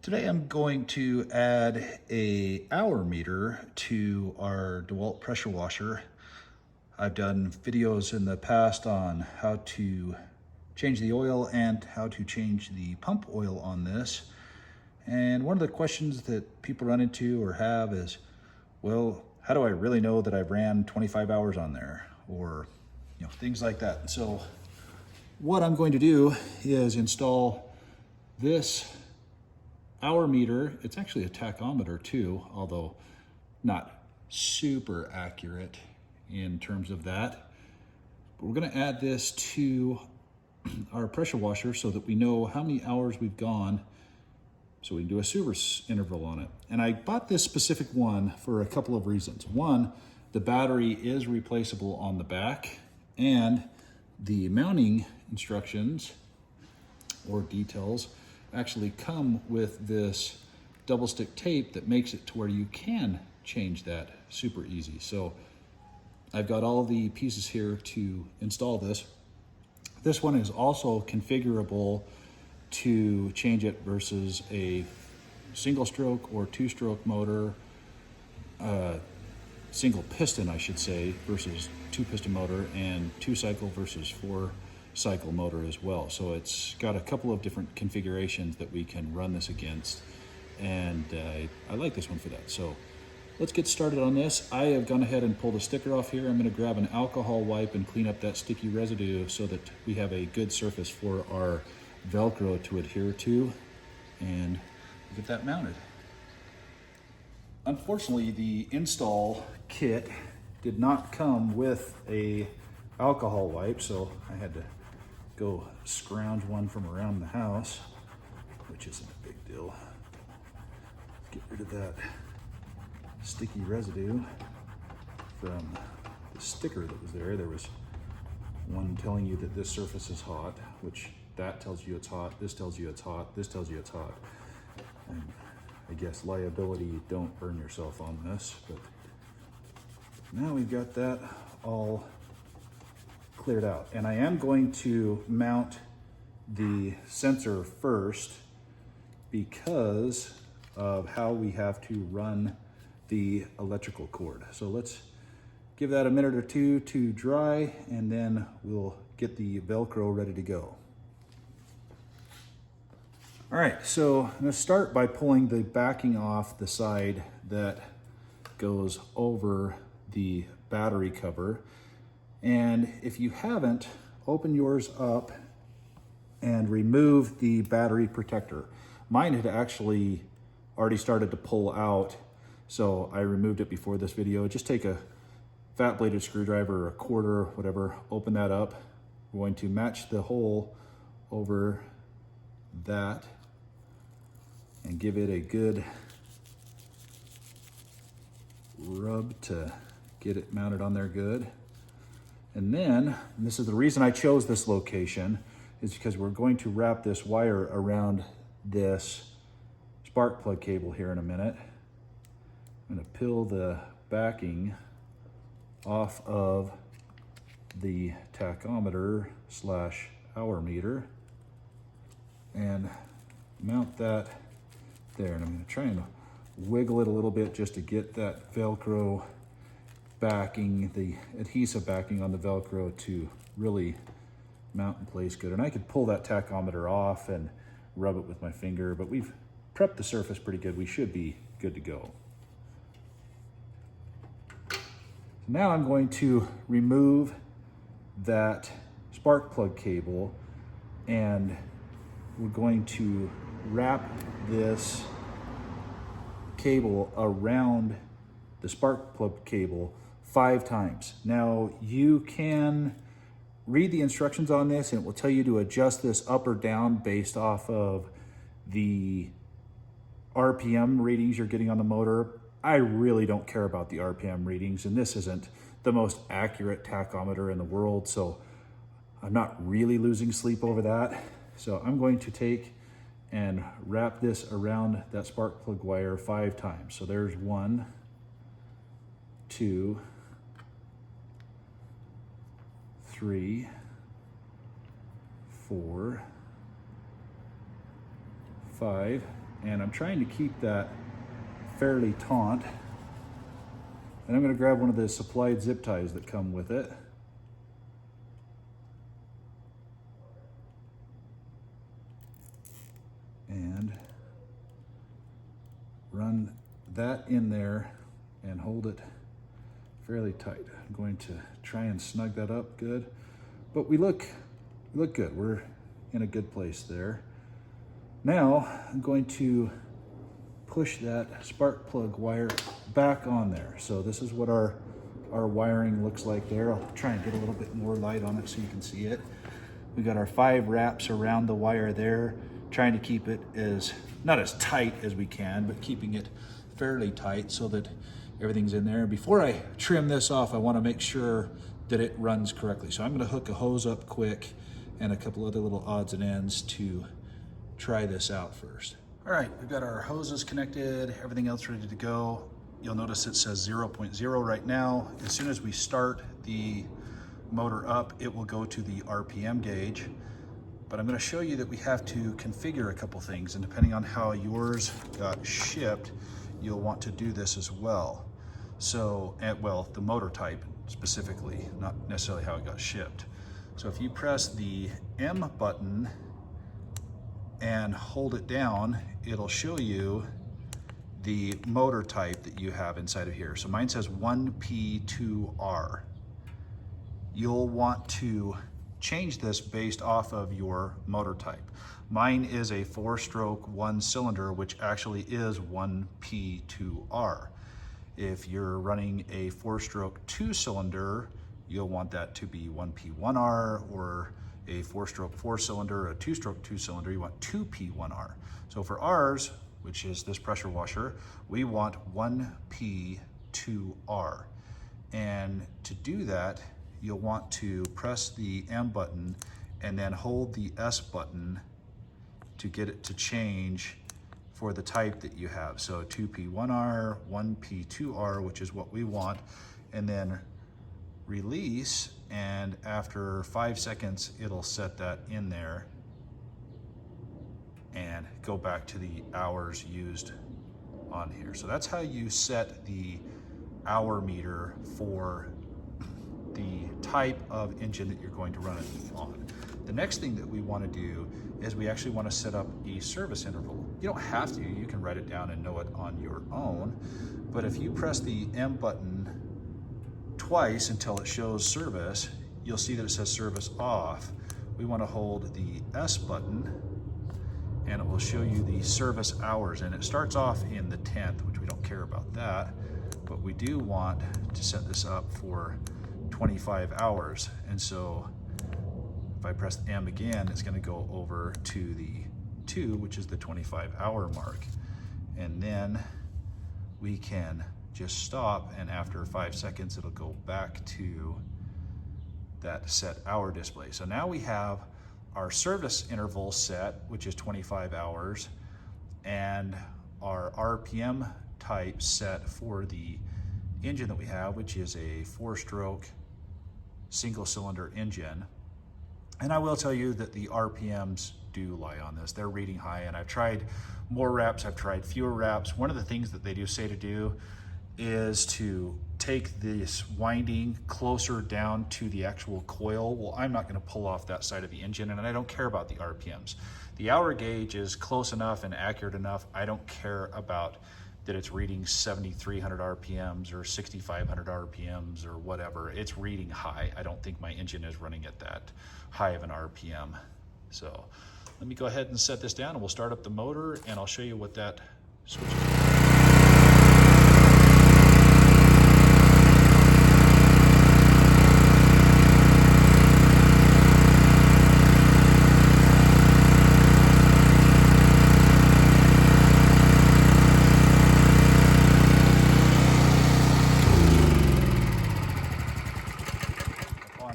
Today I'm going to add a hour meter to our Dewalt pressure washer. I've done videos in the past on how to change the oil and how to change the pump oil on this. And one of the questions that people run into or have is, well, how do I really know that I've ran 25 hours on there? Or, things like that. And so what I'm going to do is install this hour meter. It's actually a tachometer too, although not super accurate in terms of that. But we're going to add this to our pressure washer so that we know how many hours we've gone, so we can do a service interval on it. And I bought this specific one for a couple of reasons. One, the battery is replaceable on the back, and the mounting instructions or details actually come with this double stick tape that makes it to where you can change that super easy. So I've got all the pieces here to install this. This one is also configurable to change it versus a single stroke or two stroke motor, single piston I should say, versus two piston motor, and two cycle versus four cycle motor as well. So it's got a couple of different configurations that we can run this against, and I like this one for that. So let's get started on this. I have gone ahead and pulled a sticker off here. I'm going to grab an alcohol wipe and clean up that sticky residue so that we have a good surface for our Velcro to adhere to, and get that mounted. Unfortunately, the install kit did not come with a alcohol wipe, so I had to go scrounge one from around the house, which isn't a big deal. Get rid of that sticky residue from the sticker that was there. There was one telling you that this surface is hot, which that tells you it's hot, this tells you it's hot, this tells you it's hot. And I guess liability, don't burn yourself on this, but now we've got that all cleared out. And I am going to mount the sensor first because of how we have to run the electrical cord. So let's give that a minute or two to dry, and then we'll get the Velcro ready to go. All right, so I'm gonna start by pulling the backing off the side that goes over the battery cover. And if you haven't, open yours up and remove the battery protector. Mine had actually already started to pull out, so I removed it before this video. Just take a fat bladed screwdriver or a quarter, whatever, open that up. We're going to match the hole over that and give it a good rub to get it mounted on there good. And then, and this is the reason I chose this location, is because we're going to wrap this wire around this spark plug cable here in a minute. I'm going to peel the backing off of the tachometer slash hour meter and mount that there. And I'm going to try and wiggle it a little bit just to get that Velcro backing, the adhesive backing on the Velcro to really mount in place good. And I could pull that tachometer off and rub it with my finger, but we've prepped the surface pretty good. We should be good to go. So now I'm going to remove that spark plug cable, and we're going to wrap this cable around the spark plug cable 5 times. Now you can read the instructions on this and it will tell you to adjust this up or down based off of the RPM readings you're getting on the motor. I really don't care about the RPM readings, and this isn't the most accurate tachometer in the world, so I'm not really losing sleep over that. So I'm going to take and wrap this around that spark plug wire 5 times. So there's 1, 2, 3, 4, 5, And I'm trying to keep that fairly taut. And I'm going to grab one of the supplied zip ties that come with it. And run that in there and hold it fairly tight. I'm going to try and snug that up good. But we look good. We're in a good place there. Now I'm going to push that spark plug wire back on there. So this is what our wiring looks like there. I'll try and get a little bit more light on it so you can see it. We got our 5 wraps around the wire there, trying to keep it not as tight as we can, but keeping it fairly tight so that everything's in there. Before I trim this off, I want to make sure that it runs correctly. So I'm going to hook a hose up quick and a couple other little odds and ends to try this out first. All right, we've got our hoses connected, everything else ready to go. You'll notice it says 0.0 right now. As soon as we start the motor up, it will go to the RPM gauge. But I'm going to show you that we have to configure a couple things, and depending on how yours got shipped, you'll want to do this as well. So, well, the motor type specifically, not necessarily how it got shipped. So if you press the M button and hold it down, it'll show you the motor type that you have inside of here. So mine says 1P2R. You'll want to change this based off of your motor type. Mine is a 4-stroke 1-cylinder, which actually is 1P2R. If you're running a 4-stroke 2-cylinder, you'll want that to be 1P1R, or a 4-stroke 4-cylinder, a 2-stroke 2-cylinder, you want 2P1R. So for ours, which is this pressure washer, we want 1P2R. And to do that, you'll want to press the M button and then hold the S button to get it to change for the type that you have. So 2P1R, 1P2R, which is what we want, and then release, and after 5 seconds, it'll set that in there and go back to the hours used on here. So that's how you set the hour meter for the type of engine that you're going to run it on. The next thing that we want to do is we actually want to set up a service interval. You don't have to, you can write it down and know it on your own, but if you press the M button twice until it shows service, you'll see that it says service off. We want to hold the S button and it will show you the service hours, and it starts off in the 10th, which we don't care about that, but we do want to set this up for 25 hours. And so if I press M again, it's going to go over to the 2, which is the 25-hour mark. And then we can just stop, and after 5 seconds, it'll go back to that set hour display. So now we have our service interval set, which is 25 hours, and our RPM type set for the engine that we have, which is a 4-stroke single-cylinder engine. And I will tell you that the RPMs do lie on this. They're reading high, and I've tried more reps, I've tried fewer reps. One of the things that they do say to do is to take this winding closer down to the actual coil. Well, I'm not going to pull off that side of the engine, and I don't care about the RPMs. The hour gauge is close enough and accurate enough. I don't care about that it's reading 7,300 RPMs or 6,500 RPMs or whatever. It's reading high. I don't think my engine is running at that high of an RPM. So let me go ahead and set this down, and we'll start up the motor, and I'll show you what that switch is.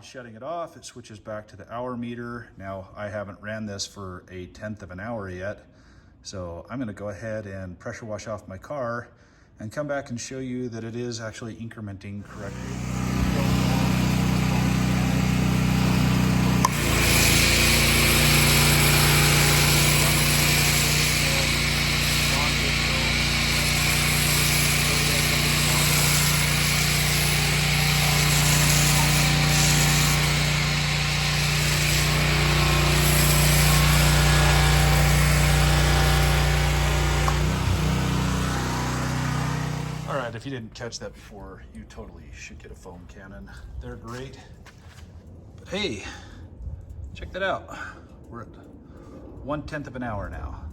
Shutting it off, it switches back to the hour meter. Now, I haven't ran this for 1/10 of an hour yet, so I'm going to go ahead and pressure wash off my car and come back and show you that it is actually incrementing correctly. And if you didn't catch that before, you totally should get a foam cannon. They're great. But hey, check that out. We're at 1/10 of an hour now.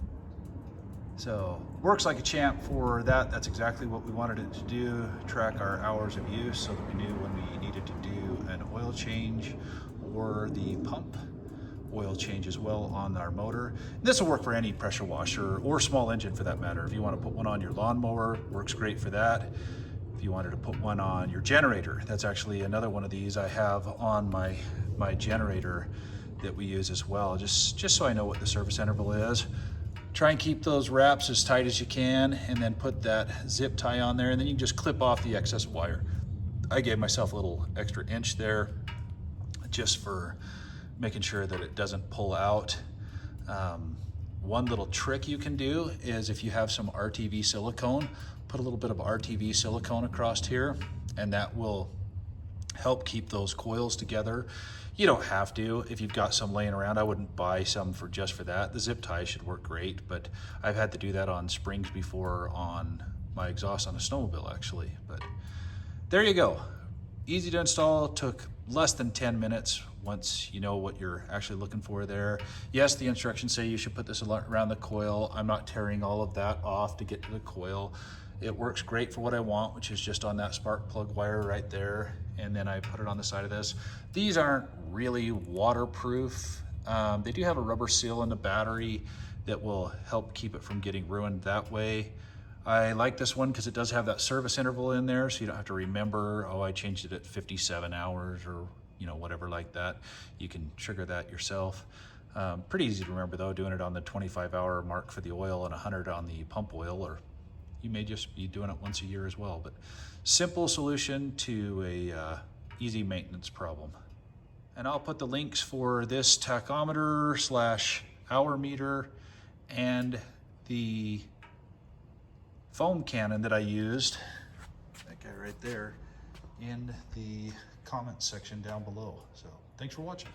So works like a champ for that. That's exactly what we wanted it to do, track our hours of use so that we knew when we needed to do an oil change or the pump oil change as well on our motor. This will work for any pressure washer or small engine for that matter. If you want to put one on your lawnmower, works great for that. If you wanted to put one on your generator, that's actually another one of these I have on my generator that we use as well, just so I know what the service interval is. Try and keep those wraps as tight as you can, and then put that zip tie on there, and then you can just clip off the excess wire. I gave myself a little extra inch there just for making sure that it doesn't pull out. One little trick you can do is if you have some RTV silicone, put a little bit of RTV silicone across here, and that will help keep those coils together. You don't have to. If you've got some laying around, I wouldn't buy some just for that. The zip tie should work great, but I've had to do that on springs before on my exhaust on a snowmobile actually. But there you go. Easy to install, took less than 10 minutes once you know what you're actually looking for there. Yes, the instructions say you should put this around the coil. I'm not tearing all of that off to get to the coil. It works great for what I want, which is just on that spark plug wire right there. And then I put it on the side of this. These aren't really waterproof. They do have a rubber seal in the battery that will help keep it from getting ruined that way. I like this one because it does have that service interval in there, so you don't have to remember, oh, I changed it at 57 hours or whatever like that. You can trigger that yourself. Pretty easy to remember though, doing it on the 25-hour mark for the oil and 100 on the pump oil, or you may just be doing it once a year as well. But simple solution to a easy maintenance problem. And I'll put the links for this tachometer / hour meter and the foam cannon that I used, that guy right there, in the comments section down below. So thanks for watching.